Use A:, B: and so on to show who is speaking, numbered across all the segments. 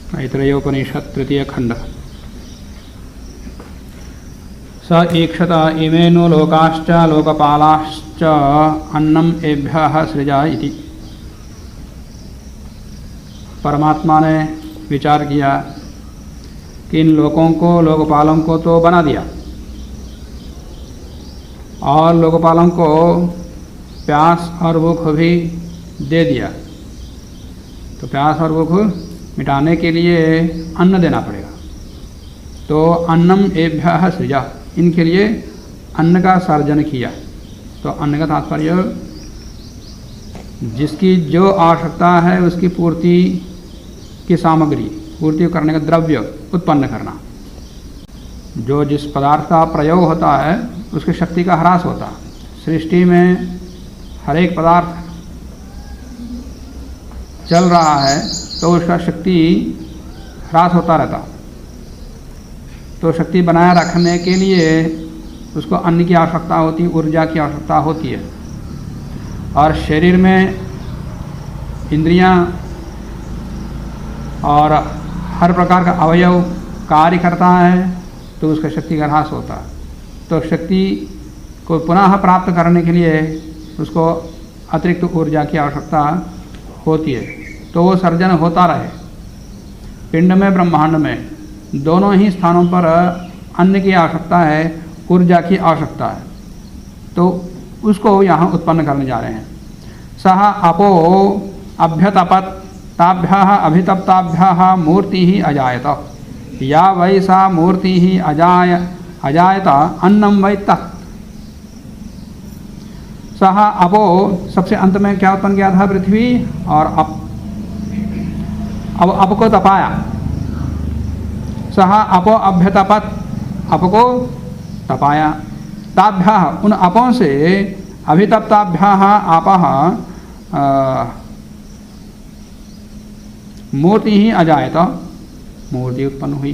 A: मैत्रेयोपनिषत् तृतीय खंड। स ईक्षत इमे नु लोकाश्च लोकपालाश्च अन्नम एभ्यः सृजा इति। परमात्मा ने विचार किया कि इन लोकों को, लोकपालों को तो बना दिया और लोकपालों को प्यास और भूख भी दे दिया, तो प्यास और भूख मिटाने के लिए अन्न देना पड़ेगा। तो अन्नम एभ्यः सृजा, इनके लिए अन्न का सर्जन किया। तो अन्न का तात्पर्य जिसकी जो आवश्यकता है उसकी पूर्ति की सामग्री, पूर्ति करने का द्रव्य उत्पन्न करना। जो जिस पदार्थ का प्रयोग होता है उसकी शक्ति का ह्रास होता है। सृष्टि में हर एक पदार्थ चल रहा है तो उसका शक्ति ह्रास होता रहता। तो शक्ति बनाए रखने के लिए उसको अन्न की आवश्यकता होती है, ऊर्जा की आवश्यकता होती है। और शरीर में इंद्रियां और हर प्रकार का अवयव कार्य करता है तो उसका शक्ति का ह्रास होता है। तो शक्ति को पुनः प्राप्त करने के लिए उसको अतिरिक्त ऊर्जा की आवश्यकता होती है। तो वो सर्जन होता रहे। पिंड में, ब्रह्मांड में दोनों ही स्थानों पर अन्न की आवश्यकता है, ऊर्जा की आवश्यकता है। तो उसको यहाँ उत्पन्न करने जा रहे हैं। सह अपो अभ्यतपत ताभ्यः अभितप्ताभ्यः मूर्ति ही अजायत, या वै सा मूर्ति ही अजायत अन्नम वै तत्। सह अपो, सबसे अंत में क्या उत्पन्न किया था? पृथ्वी। और अप को तपाया। सह अपो अभ्यतपत, अप को तपाया। ताभ्यः, उन अपों से अभितप्ताभ्यः आपः मूर्ति ही अजायत, मूर्ति उत्पन्न हुई।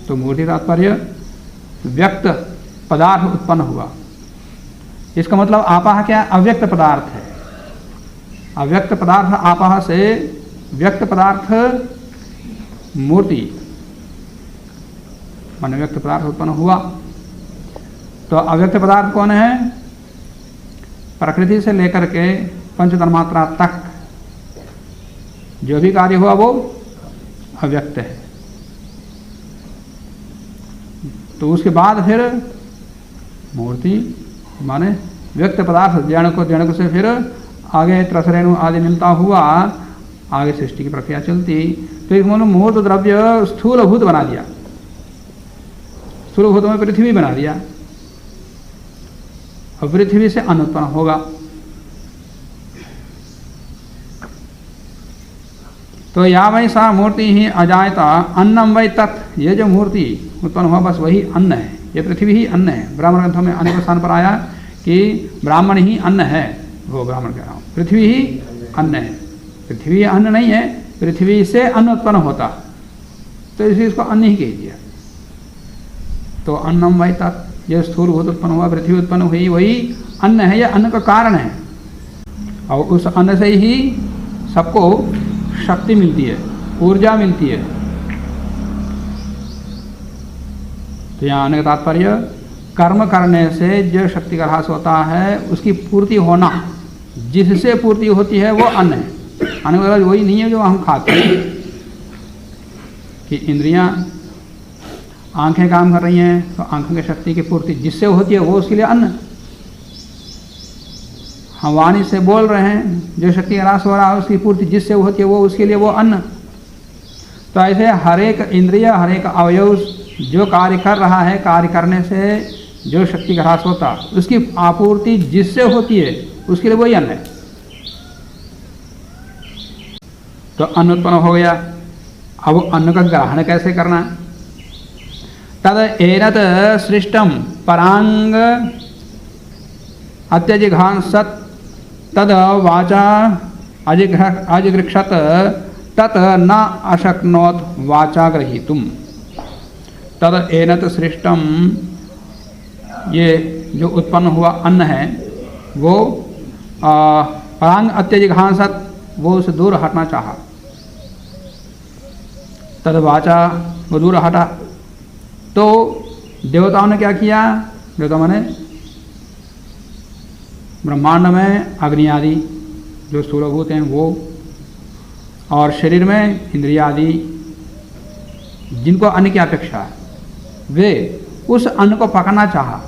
A: तो मूर्ति तात्पर्य व्यक्त पदार्थ उत्पन्न हुआ। इसका मतलब आपः क्या? अव्यक्त पदार्थ है। अव्यक्त पदार्थ आपः से व्यक्त पदार्थ मूर्ति, माने व्यक्त पदार्थ उत्पन्न हुआ। तो अव्यक्त पदार्थ कौन है? प्रकृति से लेकर के पंच तन्मात्रा तक जो भी कार्य हुआ वो अव्यक्त है। तो उसके बाद फिर मूर्ति माने व्यक्त पदार्थ, जड़ से फिर आगे त्रसरेणु आदि मिलता हुआ आगे सृष्टि की प्रक्रिया चलती। तो एक मानो मूर्त द्रव्य स्थूलभूत बना दिया, स्थूलभूत में पृथ्वी बना दिया। और पृथ्वी से अन्न उत्पन्न होगा। तो या वै सा मूर्ति ही अजायता अन्नम वै तत्, ये जो मूर्ति उत्पन्न हुआ बस वही अन्न है। ये पृथ्वी ही अन्न है। ब्राह्मण ग्रंथों में अनेक स्थान पर आया कि ब्राह्मण ही अन्न है। वो ब्राह्मण कह रहा हूँ, पृथ्वी ही अन्न है। पृथ्वी अन्न नहीं है, पृथ्वी से अन्न उत्पन्न होता, तो इसलिए इसको अन्न ही कह दिया। तो अन्नम वै तत्, ये स्थूल भूत उत्पन्न हुआ, पृथ्वी उत्पन्न हुई, वही अन्न है। यह अन्न का कारण है। और उस अन्न से ही सबको शक्ति मिलती है, ऊर्जा मिलती है। तो यहाँ आने का तात्पर्य कर्म करने से जो शक्ति का ह्रास होता है उसकी पूर्ति होना, जिससे पूर्ति होती है वो अन्न है। अन्न का वही नहीं है जो हम खाते हैं कि इंद्रियां, आंखें काम कर रही हैं तो आंखों की शक्ति की पूर्ति जिससे होती है वो उसके लिए अन्न। हम वाणी से बोल रहे हैं, जो शक्ति का ह्रास हो रहा है उसकी पूर्ति जिससे होती है वो उसके लिए वो अन्न। तो ऐसे हर एक इंद्रिय, हर एक अवयव जो कार्य कर रहा है, कार्य करने से जो शक्ति का ह्रास होता उसकी आपूर्ति जिससे होती है उसके लिए वही अन्न है। तो अन्न उत्पन्न हो गया। अब अन्न का ग्रहण कैसे करना? तद एनत सृष्टम परांग अत्यजिघांसत तद वाचा अजिगृक्षत तत न अशक्नोत वाचा ग्रहीतुम। तद एनत सृष्टम, ये जो उत्पन्न हुआ अन्न है वो परांग अत्यजिघांसत, वो उसे दूर हटना चाहा। तद वाचा वो दूर हटा। तो देवताओं ने क्या किया? देवताओं ने ब्रह्मांड में अग्नि आदि जो स्थूलभूत हैं वो, और शरीर में इंद्रिया आदि जिनको अन्न की अपेक्षा है, वे उस अन्न को पकड़ना चाहा।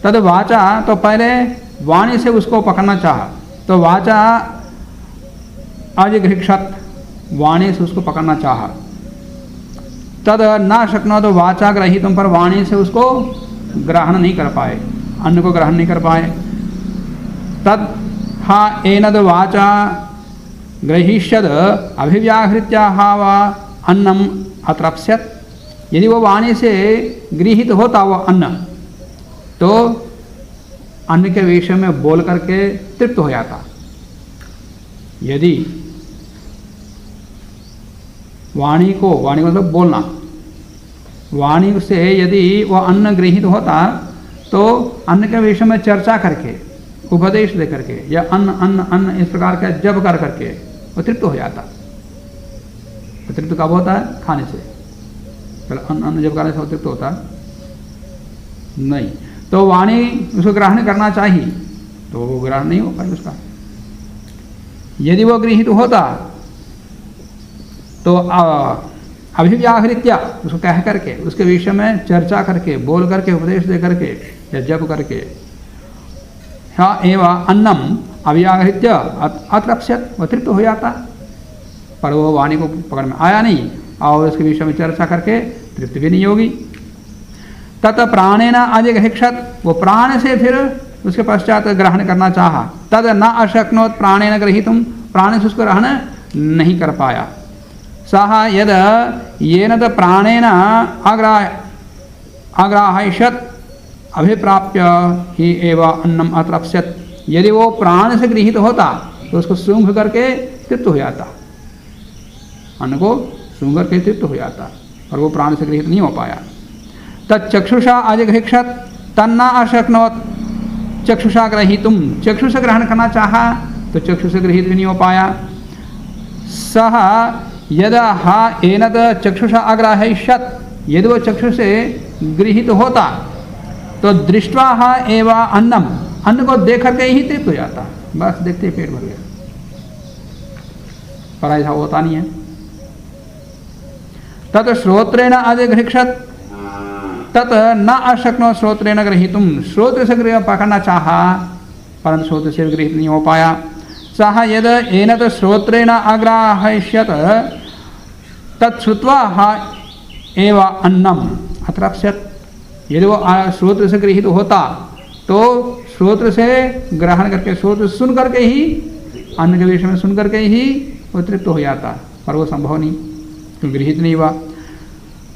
A: तद वाचा, तो पहले वाणी से उसको पकड़ना चाहा, तो वाचा अजिघृक्षत, वाणी से उसको पकड़ना चाहा। तद न शक्नो, तो वाचा ग्रही, तुम पर वाणी से उसको ग्रहण नहीं कर पाए, अन्न को ग्रहण नहीं कर पाए। तद हा एनद वाचा ग्रहीष्यद अभिव्याहृत्या हा वा अन्नम अतृप्स्यत, यदि वो वाणी से गृहीत होता वो अन्न, तो अन्न के विषय में बोल करके तृप्त हो जाता। यदि वाणी को मतलब बोलना, वाणी से यदि वह अन्न गृहीत होता तो अन्न के विषय में चर्चा करके, उपदेश दे करके, या अन्न अन्न अन्न इस प्रकार का जप कर करके वो तृप्त हो जाता। तृप्त कब होता है? खाने से। पहले अन्न अन्न जब करने से वो तृप्त होता नहीं। तो वाणी उसको ग्रहण करना चाहिए, तो वो ग्रहण नहीं हो पाए उसका। यदि वो गृहीत होता तो अभिव्याहृत्या, उसको कह करके, उसके विषय में चर्चा करके, बोल करके, उपदेश दे करके या जप करके, हाँ एवं अन्नम अव्याहृत्य अतृप्स्यत, वो तृप्त हो जाता। पर वो वाणी को पकड़ में आया नहीं और उसके विषय में चर्चा करके तृप्त भी नहीं होगी। तत् प्राणेन अजिघृक्षत, वो प्राण से फिर उसके पश्चात ग्रहण करना चाहा। तद न अशक्नोत प्राणेन ग्रहीतुम, प्राण से उसको ग्रहण नहीं कर पाया। सह यद येन प्राणेन आग्राहयिष्यत अभिप्राप्य ही एवं अन्नम अतृप्स्यत, यदि वो प्राण से गृहीत होता तो उसको सूंघ करके तृप्त हो जाता, अन्न को सूंघ करके तृप्त हो जाता, और वो प्राण से गृहीत नहीं हो पाया। तत्चक्षुषा अजिघृक्षत तन्ना अशक्नोत चक्षुषा ग्रहीतुम, चक्षु से ग्रहण करना चाहा तो चक्षु से गृहीत भी नहीं हो पाया। सह यदा हा एनद चक्षुषा अग्राहयिष्यत, यदि वो चक्षु से गृहीत होता तो दृष्ट्वा हा एवं अन्नम, अन्न को देख करके ही तृप्त हो जाता, बस देखते ही पेट भर गया, पर ऐसा होता नहीं है। तत् श्रोत्रेण अजिघृक्षत तत् न अशक्नो श्रोत्रेण ग्रहीतुम, श्रोत्र से गृह पकड़ना चाहा परंतु श्रोत्र से गृहीत नहीं हो पाया। सह यद एनत श्रोत्रेण अग्राहयिष्यत तत्श्रुत्वा हा एवं अन्नम अतृप्स्यत, यदि वो श्रोत्र से गृहीत होता तो श्रोत्र से ग्रहण करके, श्रोत्र सुन करके ही, अन्न के विषय में सुन करके ही वो तृप्त हो जाता, पर वो संभव नहीं, तो गृहीत नहीं हुआ।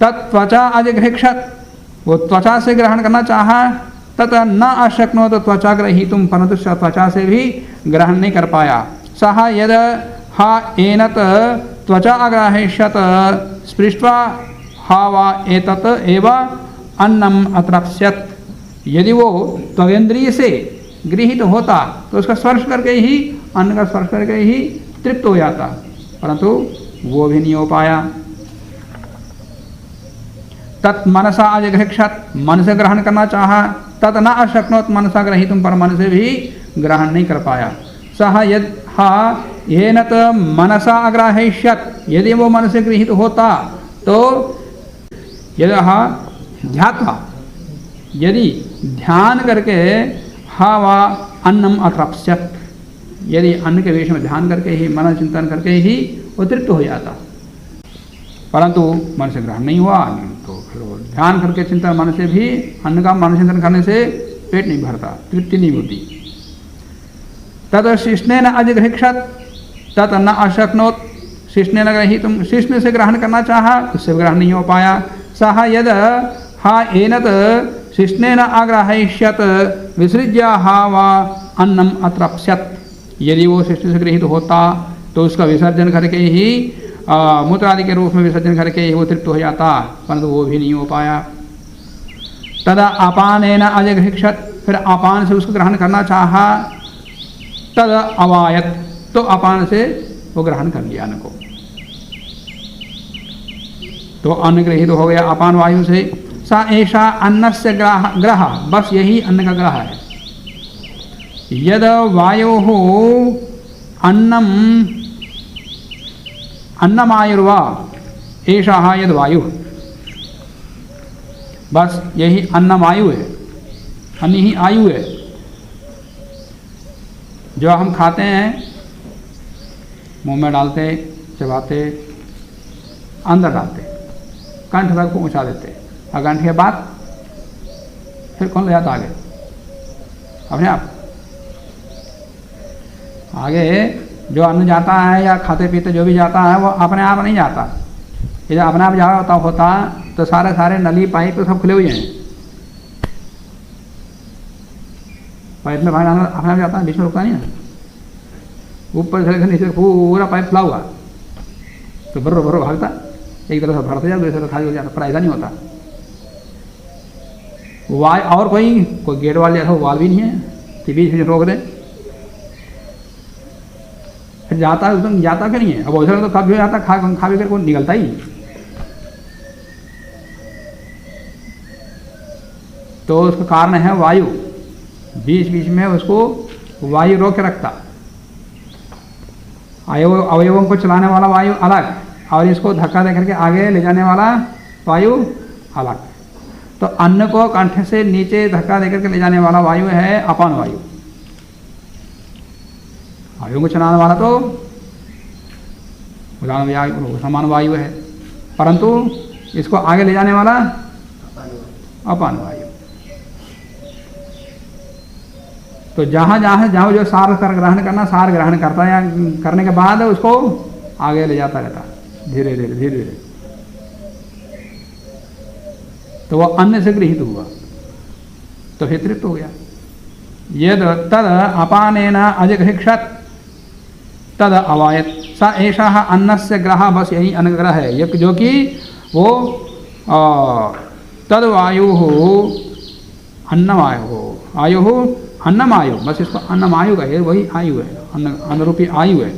A: तत्त्वचा अजिघृक्षत, वो त्वचा से ग्रहण करना चाहा, तत् न अशक्नो, तो त्वचा ग्रहीतुम, परंतु त्वचा से भी ग्रहण नहीं कर पाया। सह यद हा एनत त्वचा अग्राहयिष्यत स्पृष्ट्वा हा वा एतत् एवं अन्नम अतृप्स्यत, यदि वो त्वगेंद्रिय से गृहीत होता तो उसका स्पर्श करके ही, अन्न का स्पर्श करके ही तृप्त हो जाता, परंतु वो भी नहीं हो पाया। तत् मनसा अजिघृक्षत, मन से ग्रहण करना चाहा, तत् न अशक्नोत मनसा ग्रहीतुम, पर मन से भी ग्रहण नहीं कर पाया। सह यद हा येनत मनसा अग्राहयिष्यत, यदि वो मन से गृहीत होता तो यदि हा ध्यात्वा, यदि ध्यान करके हा वा अन्नम अतृप्स्यत, यदि अन्न के विषय में ध्यान करके ही, मन चिंतन करके ही वो तृप्त हो जाता, परंतु मन से ग्रहण नहीं हुआ, तो फिर ध्यान करके चिंतन मन से भी, अन्न का मन चिंतन करने से पेट नहीं भरता, तृप्ति नहीं होती। तद शिष्णेन अजिघृक्षत तत् न अशक्नोत, शिष्णेन ग्रहीतुम, शिष्ण से ग्रहण करना चाहा, उससे ग्रहण नहीं हो पाया। सह यद हा एनत शिष्णेन आग्राहयिष्यत विसृज्य हा वा अन्नम अतृप्स्यत, यदि वो शिष्ण से गृहीत होता तो उसका विसर्जन करके ही, मूत्र आदि के रूप में विसर्जन करके ही वो तृप्त हो जाता, परंतु वो भी नहीं हो पाया। तदा अपानेन अजिघृक्षत, फिर अपान से उसको ग्रहण करना चाहा, तद अवायत, तो अपान से वो ग्रहण कर लिया अन्न को। तो अन्न ग्रहित हो गया अपान वायु से। सा ऐसा अन्नस्य ग्रह, बस यही अन्न का ग्रह है। यद वायो अन्नम अन्नमायुर्वा ऐसा यद वायु, बस यही अन्नमायु है, अन्न ही आयु है। जो हम खाते हैं मुंह में डालते, चबाते, अंदर डालते, कंठ तक पहुंचा देते, और कंठ के बाद फिर कौन ले जाता आगे? अपने आप आगे जो अन्न जाता है या खाते पीते जो भी जाता है वो अपने आप नहीं जाता। ये जब अपने आप जा होता तो सारे नली पाइप सब खुले हुए हैं, पाइप में पानी डालना अपने आप जाता है, बीच में रुकता नहीं है। ऊपर से नीचे पूरा पाइप खुला हुआ तो बर्रो बर्रो भागता, एक तरफ से भरते जाता, दूसरी तरफ खाली हो जाता, पर ऐसा नहीं होता। वाय और कोई गेट वाल जैसा वाल भी नहीं है कि बीच में रोक दे, फिर जाता है एकदम, जाता क्या नहीं है। अब उधर तो कब भी जाता, खा भी कर कोई निकलता ही। तो उसका कारण है वायु, बीच बीच में उसको वायु रोक के रखता। अवयवों को चलाने वाला वायु अलग, और इसको धक्का दे करके आगे ले जाने वाला वायु अलग। तो अन्न को कंठ से नीचे धक्का दे करके ले जाने वाला वायु है अपान वायु। वायु को चलाने वाला तो समान वायु है, परंतु इसको आगे ले जाने वाला अपान वायु। तो जहाँ जो सार कर ग्रहण करना, सार ग्रहण करता है, या करने के बाद उसको आगे ले जाता रहता धीरे धीरे। तो वह अन्न से गृहित हुआ तो फिर तृप्त हो गया। यद तद अपानेन अजिघृक्षत तद अवायत, स ऐसा अन्नस्य ग्रह, बस यही अनुग्रह है जो कि वो तद वायु अन्नवायु आयु अन्नमायु, बस इसको अन्नमायु का है, वही आयु है, अन्नरूपी आयु है।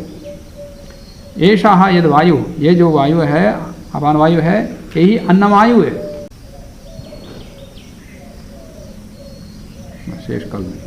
A: ऐसा यद वायु, ये जो वायु है अपान वायु है, यही अन्नमायु है। शेष कल में